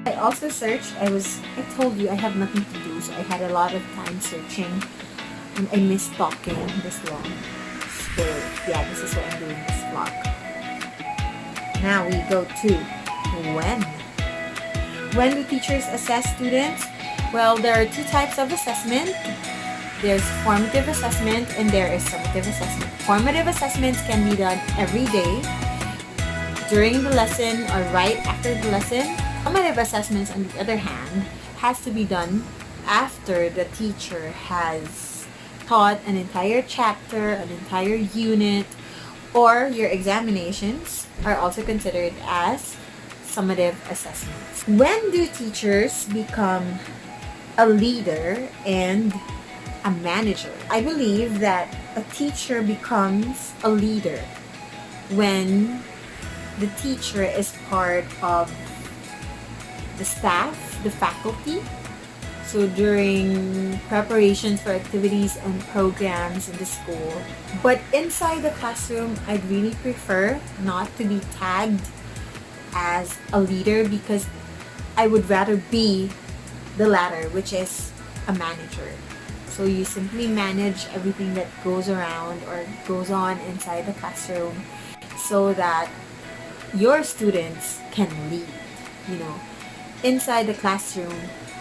I also searched. I told you I have nothing to do, so I had a lot of time searching, and I missed talking this long. So yeah, this is why I'm doing this vlog. Now we go to when. When do teachers assess students? Well, there are two types of assessment. There's formative assessment and there is summative assessment. Formative assessments can be done every day, during the lesson, or right after the lesson. Summative assessments, on the other hand, has to be done after the teacher has taught an entire chapter, an entire unit, or your examinations are also considered as summative assessments. When do teachers become a leader and a manager? I believe that a teacher becomes a leader when the teacher is part of the staff, the faculty. So during preparations for activities and programs in the school. But inside the classroom, I'd really prefer not to be tagged as a leader, because I would rather be the latter, which is a manager. So you simply manage everything that goes around or goes on inside the classroom so that your students can lead. Inside the classroom,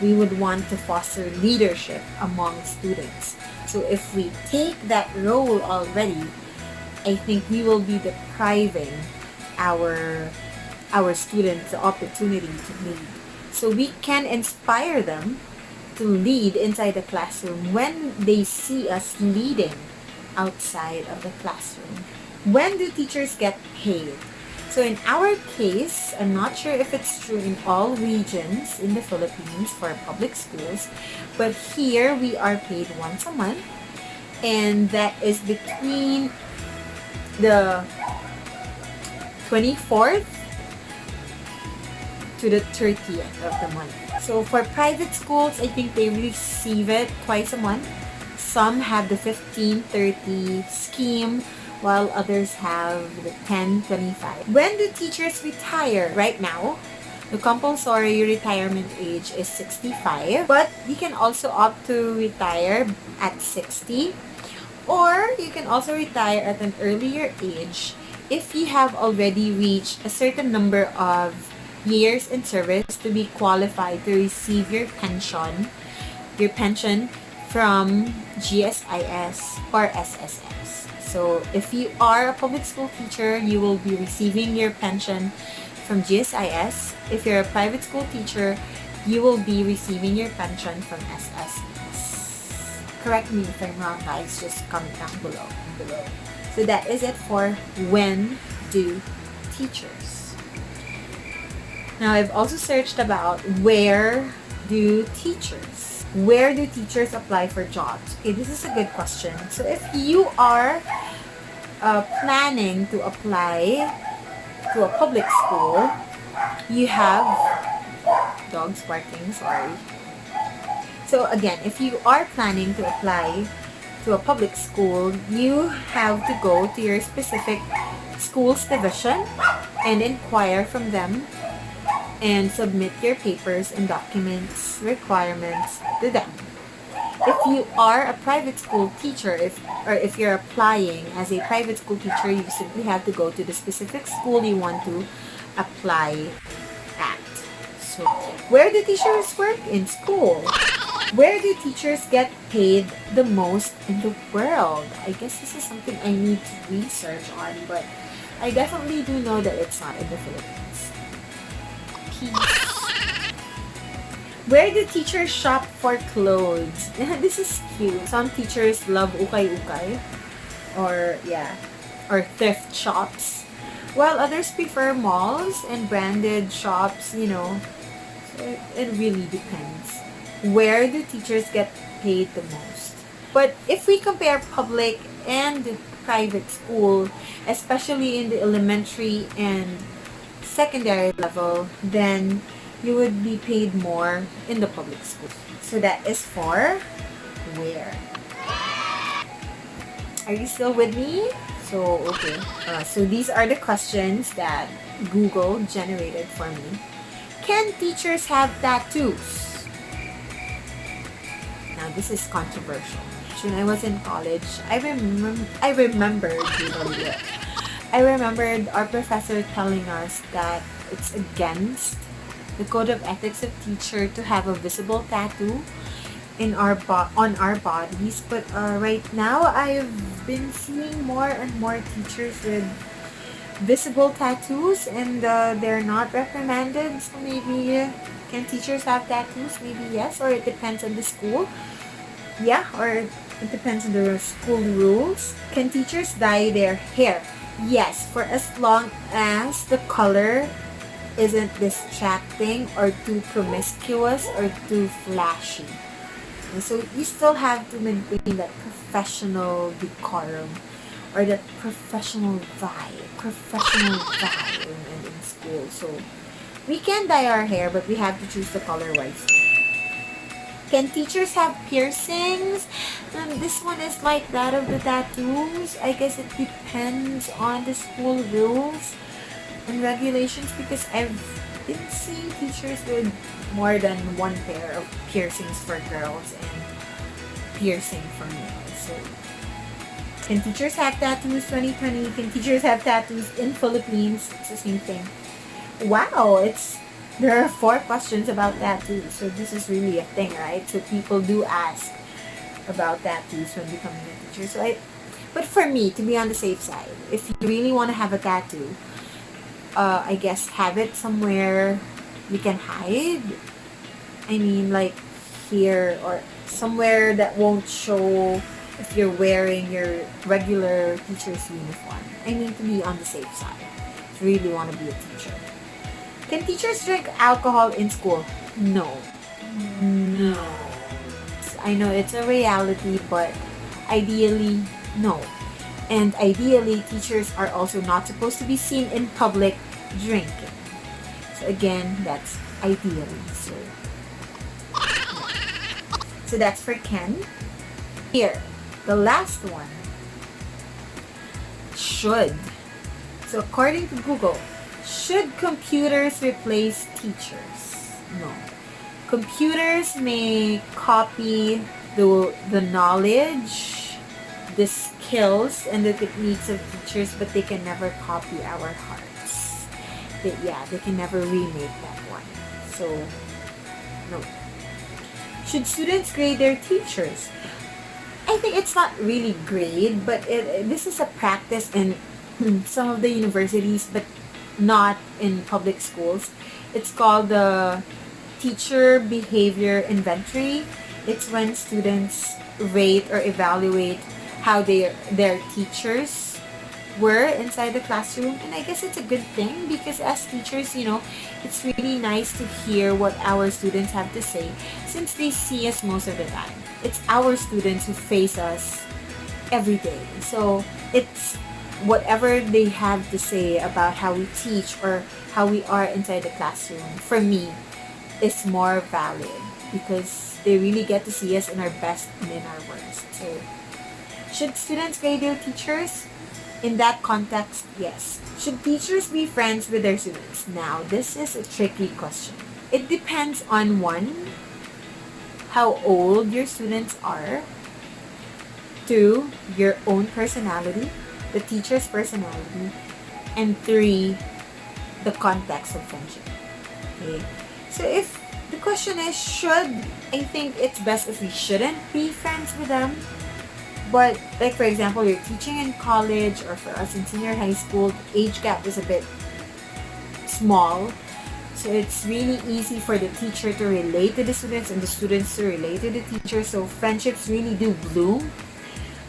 we would want to foster leadership among students. So if we take that role already, I think we will be depriving our students the opportunity to lead. So we can inspire them to lead inside the classroom when they see us leading outside of the classroom. When do teachers get paid? So in our case, I'm not sure if it's true in all regions in the Philippines for public schools, but here we are paid once a month, and that is between the 24th to the 30th of the month. So for private schools, I think they receive it twice a month. Some have the 15-30 scheme, while others have the 10-25. When do teachers retire? Right now, the compulsory retirement age is 65, but you can also opt to retire at 60, or you can also retire at an earlier age if you have already reached a certain number of years in service to be qualified to receive your pension from GSIS or SSS. So if you are a public school teacher, you will be receiving your pension from GSIS. If you're a private school teacher, you will be receiving your pension from SSS. Correct me if I'm wrong, guys. Just comment down below. So that is it for when do teachers. Now I've also searched about where do teachers apply for jobs? Okay, this is a good question. So if you are planning to apply to a public school, you have dogs barking, sorry. So again, if you are planning to apply to a public school, you have to go to your specific school's division and inquire from them and submit your papers and documents requirements to them. If you are a private school teacher, if you're applying as a private school teacher, you simply have to go to the specific school you want to apply at. So, where do teachers work? In school. Where do teachers get paid the most in the world? I guess this is something I need to research on, but I definitely do know that it's not in the Philippines. Where do teachers shop for clothes? This is cute. Some teachers love ukay-ukay or thrift shops, while others prefer malls and branded shops, So it really depends. Where do teachers get paid the most? But if we compare public and private school, especially in the elementary and secondary level, then you would be paid more in the public school. So that is for where. Are you still with me? So, okay. So these are the questions that Google generated for me. Can teachers have tattoos? Now this is controversial. When I was in college, I remembered our professor telling us that it's against the code of ethics of teacher to have a visible tattoo in on our bodies. But right now, I've been seeing more and more teachers with visible tattoos, and they're not reprimanded. So maybe can teachers have tattoos? Maybe yes, or it depends on the school. Yeah, or it depends on the school rules. Can teachers dye their hair? Yes, for as long as the color isn't distracting or too promiscuous or too flashy. And so you still have to maintain that professional decorum or that professional vibe in school. So we can dye our hair, but we have to choose the color wisely. Can teachers have piercings? This one is like that of the tattoos. I guess it depends on the school rules and regulations, because I've been seeing teachers with more than one pair of piercings for girls and piercing for males. So, can teachers have tattoos 2020? Can teachers have tattoos in Philippines? It's the same thing. Wow, there are 4 questions about tattoos. So this is really a thing, right? So people do ask about tattoos when becoming a teacher. But for me, to be on the safe side, if you really want to have a tattoo, I guess have it somewhere you can hide. I mean, like here or somewhere that won't show if you're wearing your regular teacher's uniform. I mean, to be on the safe side, if you really want to be a teacher. Can teachers drink alcohol in school? No. No. I know it's a reality, but ideally, no. And ideally, teachers are also not supposed to be seen in public drinking. So again, that's ideally. So that's for Ken. Here, the last one. Should. So according to Google, should computers replace teachers? No. Computers may copy the knowledge, the skills, and the techniques of teachers, but they can never copy our hearts. They can never remake that one. So, no. Should students grade their teachers? I think it's not really grade, but this is a practice in some of the universities, but not in public schools. It's called the teacher behavior inventory. It's when students rate or evaluate how their teachers were inside the classroom. And I guess it's a good thing, because as teachers, it's really nice to hear what our students have to say, since they see us most of the time. It's our students who face us every day. So it's whatever they have to say about how we teach or how we are inside the classroom, for me, is more valid, because they really get to see us in our best and in our worst. So, should students grade their teachers? In that context, yes. Should teachers be friends with their students? Now, this is a tricky question. It depends on 1, how old your students are, 2, your own personality, the teacher's personality, and 3, the context of friendship. Okay? So if the question is should, I think it's best if we shouldn't be friends with them. But like for example, you're teaching in college, or for us in senior high school, the age gap is a bit small. So it's really easy for the teacher to relate to the students and the students to relate to the teacher. So friendships really do bloom.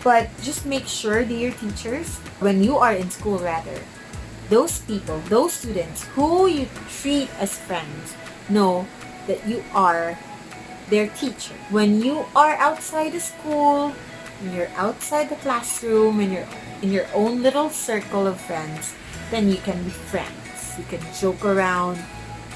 But just make sure, dear teachers, when you are in school rather, those people, those students who you treat as friends, know that you are their teacher. When you are outside the school, when you're outside the classroom, and you're in your own little circle of friends, then you can be friends. You can joke around,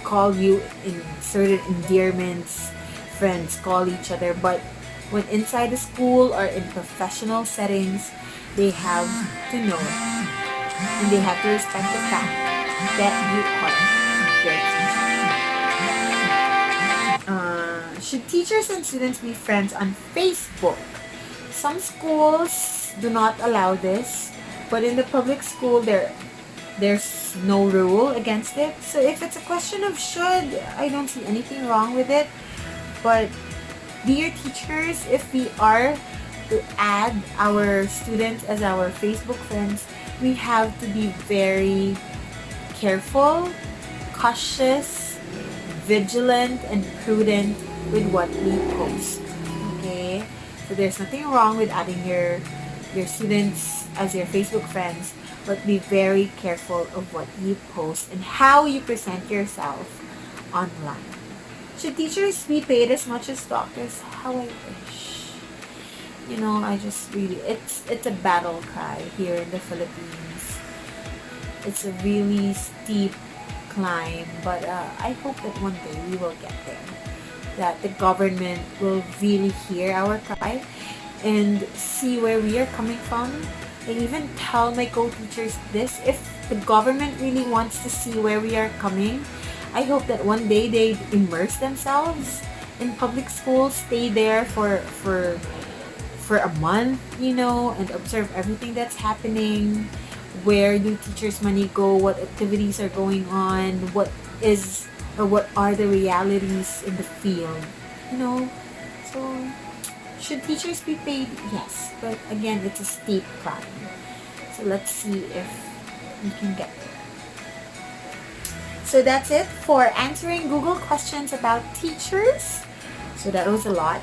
call you in certain endearments, friends call each other. But when inside the school or in professional settings, they have to know and they have to respect the fact that you are their teacher. Should teachers and students be friends on Facebook? Some schools do not allow this, but in the public school there's no rule against it. So if it's a question of should, I don't see anything wrong with it. But dear teachers, if we are to add our students as our Facebook friends, we have to be very careful, cautious, vigilant, and prudent with what we post. Okay? So there's nothing wrong with adding your students as your Facebook friends, but be very careful of what you post and how you present yourself online. Should teachers be paid as much as doctors? How I wish. You know, I just really, it's a battle cry here in the Philippines. It's a really steep climb, but I hope that one day we will get there. That the government will really hear our cry and see where we are coming from. I even tell my co-teachers this, if the government really wants to see where we are coming, I hope that one day they immerse themselves in public schools, stay there for a month, you know, and observe everything that's happening. Where do teachers' money go? What activities are going on? What are the realities in the field? You know, so should teachers be paid? Yes, but again, it's a steep climb. So let's see if we can get there. So that's it for answering Google questions about teachers. So that was a lot.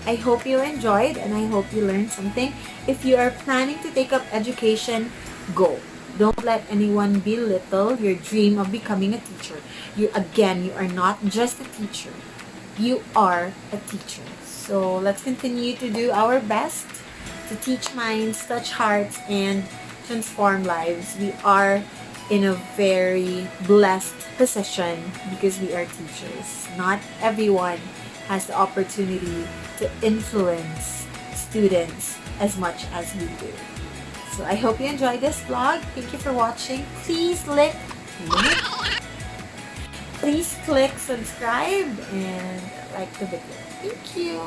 I hope you enjoyed and I hope you learned something. If you are planning to take up education, go. Don't let anyone belittle your dream of becoming a teacher. You are not just a teacher. You are a teacher. So let's continue to do our best to teach minds, touch hearts, and transform lives. We are in a very blessed position because we are teachers. Not everyone has the opportunity to influence students as much as we do. So I hope you enjoyed this vlog. Thank you for watching. Please click subscribe and like the video. Thank you.